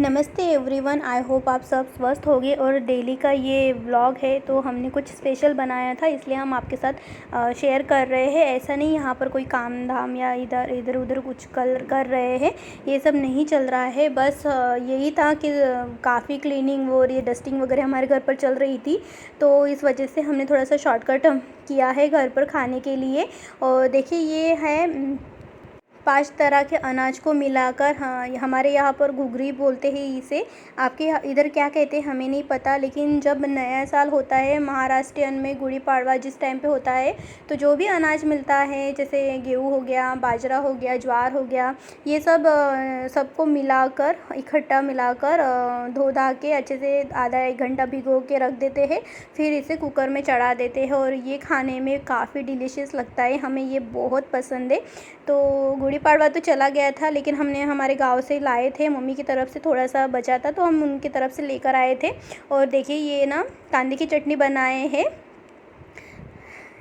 नमस्ते everyone, I hope आप सब स्वस्थ होंगे। और डेली का ये व्लॉग है तो हमने कुछ स्पेशल बनाया था, इसलिए हम आपके साथ शेयर कर रहे हैं। ऐसा नहीं यहाँ पर कोई काम धाम या इधर इधर उधर कुछ कर रहे हैं, ये सब नहीं चल रहा है। बस यही था कि काफ़ी क्लीनिंग और ये डस्टिंग वगैरह हमारे घर पर चल रही थी, तो इस वजह से हमने थोड़ा सा शॉर्टकट किया है घर पर खाने के लिए। और देखिए ये है 5 तरह के अनाज को मिलाकर, हाँ, हमारे यहाँ पर घुघरी बोलते हैं इसे। आपके इधर क्या कहते हैं हमें नहीं पता। लेकिन जब नया साल होता है महाराष्ट्रियन में, गुड़ी पड़वा जिस टाइम पे होता है, तो जो भी अनाज मिलता है, जैसे गेहूँ हो गया, बाजरा हो गया, ज्वार हो गया, ये सब सबको मिलाकर, इकट्ठा मिलाकर धो धा के अच्छे से आधा 1 घंटा भिगो के रख देते हैं। फिर इसे कुकर में चढ़ा देते हैं और ये खाने में काफ़ी डिलीशियस लगता है, हमें ये बहुत पसंद है। तो गुड़ी पड़वा तो चला गया था, लेकिन हमने हमारे गांव से लाए थे, मम्मी की तरफ से थोड़ा सा बचा था तो हम उनकी तरफ से लेकर आए थे। और देखिए ये ना कांदे की चटनी बनाए हैं।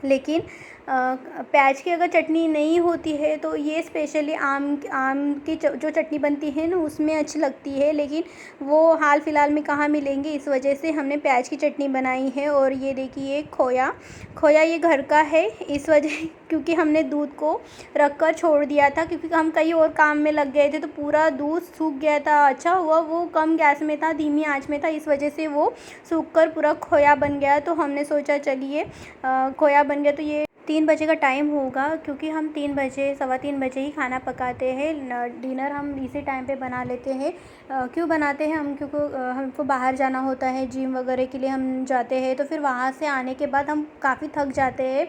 लेकिन प्याज की अगर चटनी नहीं होती है तो ये स्पेशली आम आम की जो चटनी बनती है ना उसमें अच्छी लगती है, लेकिन वो हाल फ़िलहाल में कहाँ मिलेंगे, इस वजह से हमने प्याज की चटनी बनाई है। और ये देखिए खोया खोया ये घर का है, इस वजह क्योंकि हमने दूध को रख कर छोड़ दिया था, क्योंकि हम कहीं और काम में लग गए थे तो पूरा दूध सूख गया था। अच्छा हुआ वो कम गैस में था, धीमी आंच में था, इस वजह से वो सूख कर पूरा खोया बन गया। तो हमने सोचा चलिए खोया बन गया तो ये 3 बजे का टाइम होगा, क्योंकि हम 3 बजे 3:15 ही खाना पकाते हैं। डिनर हम इसी टाइम पे बना लेते हैं। क्यों बनाते हैं हम, क्योंकि हमको बाहर जाना होता है, जिम वगैरह के लिए हम जाते हैं, तो फिर वहाँ से आने के बाद हम काफ़ी थक जाते हैं।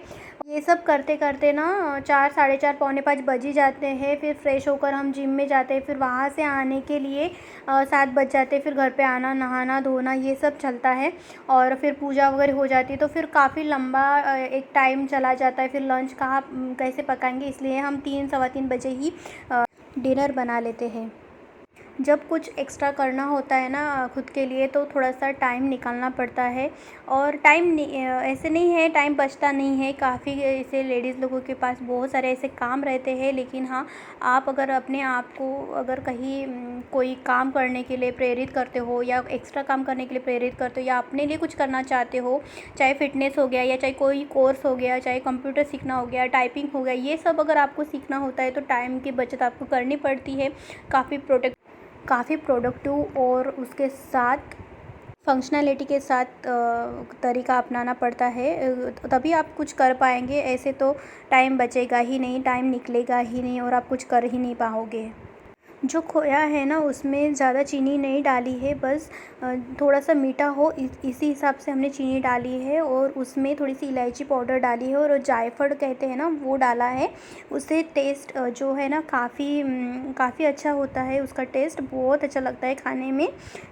ये सब करते करते ना 4, साढ़े 4, पौने 5 बज ही जाते हैं। फिर फ्रेश होकर हम जिम में जाते हैं, फिर वहाँ से आने के लिए 7 बज जाते हैं। फिर घर पे आना, नहाना धोना ये सब चलता है, और फिर पूजा वगैरह हो जाती है, तो फिर काफ़ी लंबा एक टाइम चला जाता है। फिर लंच कहाँ कैसे पकाएंगे, इसलिए हम 3, सवा 3 बजे ही डिनर बना लेते हैं। जब कुछ एक्स्ट्रा करना होता है ना खुद के लिए, तो थोड़ा सा टाइम निकालना पड़ता है। और टाइम ऐसे नहीं है टाइम बचता नहीं है, काफ़ी ऐसे लेडीज़ लोगों के पास बहुत सारे ऐसे काम रहते हैं। लेकिन हाँ, आप अगर अपने आप को अगर कहीं कोई काम करने के लिए प्रेरित करते हो, या एक्स्ट्रा काम करने के लिए प्रेरित करते हो, या अपने लिए कुछ करना चाहते हो, चाहे फ़िटनेस हो गया, या चाहे कोई कोर्स हो गया, चाहे कंप्यूटर सीखना हो गया, टाइपिंग हो गया, ये सब अगर आपको सीखना होता है तो टाइम की बचत आपको करनी पड़ती है। काफ़ी प्रोडक्टिव और उसके साथ फंक्शनैलिटी के साथ तरीका अपनाना पड़ता है, तभी आप कुछ कर पाएंगे। ऐसे तो टाइम बचेगा ही नहीं, टाइम निकलेगा ही नहीं, और आप कुछ कर ही नहीं पाओगे। जो खोया है ना उसमें ज़्यादा चीनी नहीं डाली है, बस थोड़ा सा मीठा हो इसी हिसाब से हमने चीनी डाली है। और उसमें थोड़ी सी इलायची पाउडर डाली है, और जायफल कहते हैं ना वो डाला है। उससे टेस्ट जो है ना काफ़ी अच्छा होता है, उसका टेस्ट बहुत अच्छा लगता है खाने में।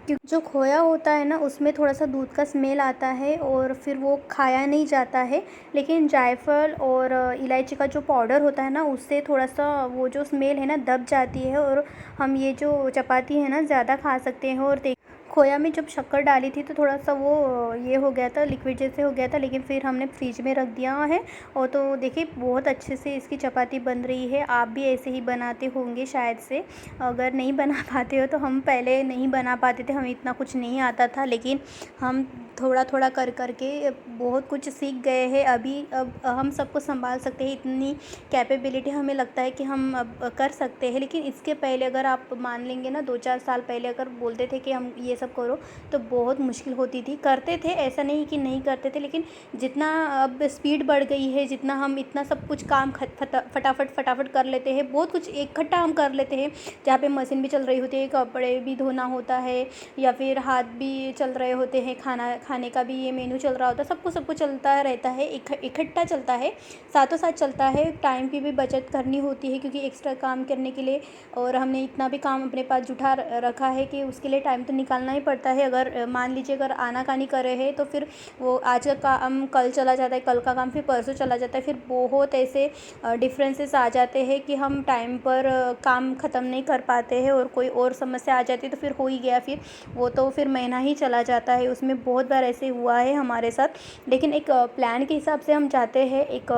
क्योंकि जो खोया होता है ना उसमें थोड़ा सा दूध का स्मेल आता है, और फिर वो खाया नहीं जाता है। लेकिन जायफल और इलायची का जो पाउडर होता है ना उससे थोड़ा सा वो जो स्मेल है ना दब जाती है, और हम ये जो चपाती है ना ज़्यादा खा सकते हैं। और खोया में जब शक्कर डाली थी तो थोड़ा सा वो ये हो गया था, लिक्विड जैसे हो गया था, लेकिन फिर हमने फ्रिज में रख दिया है। और तो देखिए बहुत अच्छे से इसकी चपाती बन रही है। आप भी ऐसे ही बनाते होंगे शायद से, अगर नहीं बना पाते हो तो हम पहले नहीं बना पाते थे, हमें इतना कुछ नहीं आता था, लेकिन हम थोड़ा थोड़ा कर के बहुत कुछ सीख गए हैं। अब हम सबको संभाल सकते हैं, इतनी कैपेबिलिटी हमें लगता है कि हम अब कर सकते हैं। लेकिन इसके पहले अगर आप मान लेंगे ना 2-4 साल पहले अगर बोलते थे कि हम ये सब करो, तो बहुत मुश्किल होती थी। करते थे, ऐसा नहीं कि नहीं करते थे, लेकिन जितना अब स्पीड बढ़ गई है, जितना हम इतना सब कुछ काम फटाफट कर लेते हैं, बहुत कुछ इकट्ठा हम कर लेते हैं। जहाँ पे मशीन भी चल रही होती है, कपड़े भी धोना होता है, या फिर हाथ भी चल रहे होते हैं, खाने का भी ये मेनू चल रहा होता है, सब कुछ चलता रहता है, इकट्ठा चलता है, साथों साथ चलता है। टाइम की भी बचत करनी होती है, क्योंकि एक्स्ट्रा काम करने के लिए, और हमने इतना भी काम अपने पास जुटा रखा है कि उसके लिए टाइम तो निकालना ही पड़ता है। अगर मान लीजिए अगर आनाकानी कर रहे हैं तो फिर वो आज का काम कल चला जाता है, कल का काम फिर परसों चला जाता है, फिर बहुत ऐसे डिफरेंसेस आ जाते हैं कि हम टाइम पर काम ख़त्म नहीं कर पाते हैं, और कोई और समस्या आ जाती है तो फिर हो ही गया, फिर वो तो फिर महीना ही चला जाता है, उसमें बहुत बार बार ऐसे हुआ है हमारे साथ। लेकिन एक प्लान के हिसाब से हम जाते हैं, एक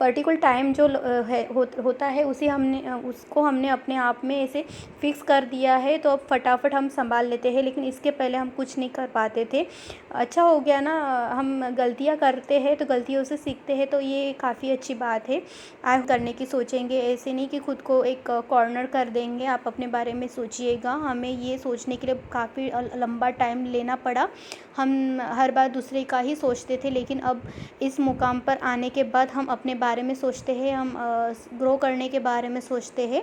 पर्टिकुलर टाइम जो होता है उसको हमने अपने आप में ऐसे फ़िक्स कर दिया है, तो अब फटाफट हम संभाल लेते हैं। लेकिन इसके पहले हम कुछ नहीं कर पाते थे। अच्छा हो गया ना, हम गलतियाँ करते हैं तो गलतियों से सीखते हैं, तो ये काफ़ी अच्छी बात है। आप करने की सोचेंगे, ऐसे नहीं कि खुद को एक कॉर्नर कर देंगे। आप अपने बारे में सोचिएगा। हमें ये सोचने के लिए काफ़ी लंबा टाइम लेना पड़ा। हम हर बार दूसरे का ही सोचते थे, लेकिन अब इस मुकाम पर आने के बाद हम अपने बारे में सोचते हैं, हम ग्रो करने के बारे में सोचते हैं।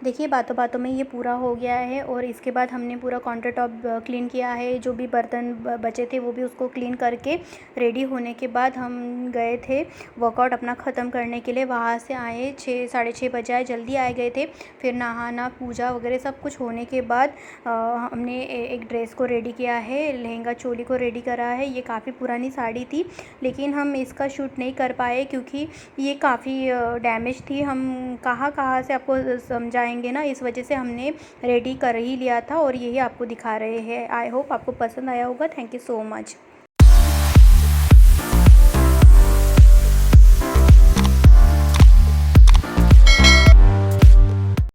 देखिए, बातों बातों में ये पूरा हो गया है और इसके बाद हमने पूरा काउंटर टॉप क्लीन किया है। जो भी बर्तन बचे थे वो भी उसको क्लीन करके रेडी होने के बाद हम गए थे वर्कआउट अपना ख़त्म करने के लिए। वहाँ से आए 6 साढ़े 6 बजे आए, जल्दी आए गए थे। फिर नहाना पूजा वगैरह सब कुछ होने के बाद हमने एक ड्रेस को रेडी किया है, लहंगा चोली को रेडी करा है। ये काफ़ी पुरानी साड़ी थी, लेकिन हम इसका शूट नहीं कर पाए क्योंकि ये काफ़ी डैमेज थी। हम कहाँ कहाँ से आपको समझाएंगे ना, इस वजह से हमने रेडी कर ही लिया था और यही आपको दिखा रहे हैं। आई होप आपको पसंद आया होगा। Thank you so much.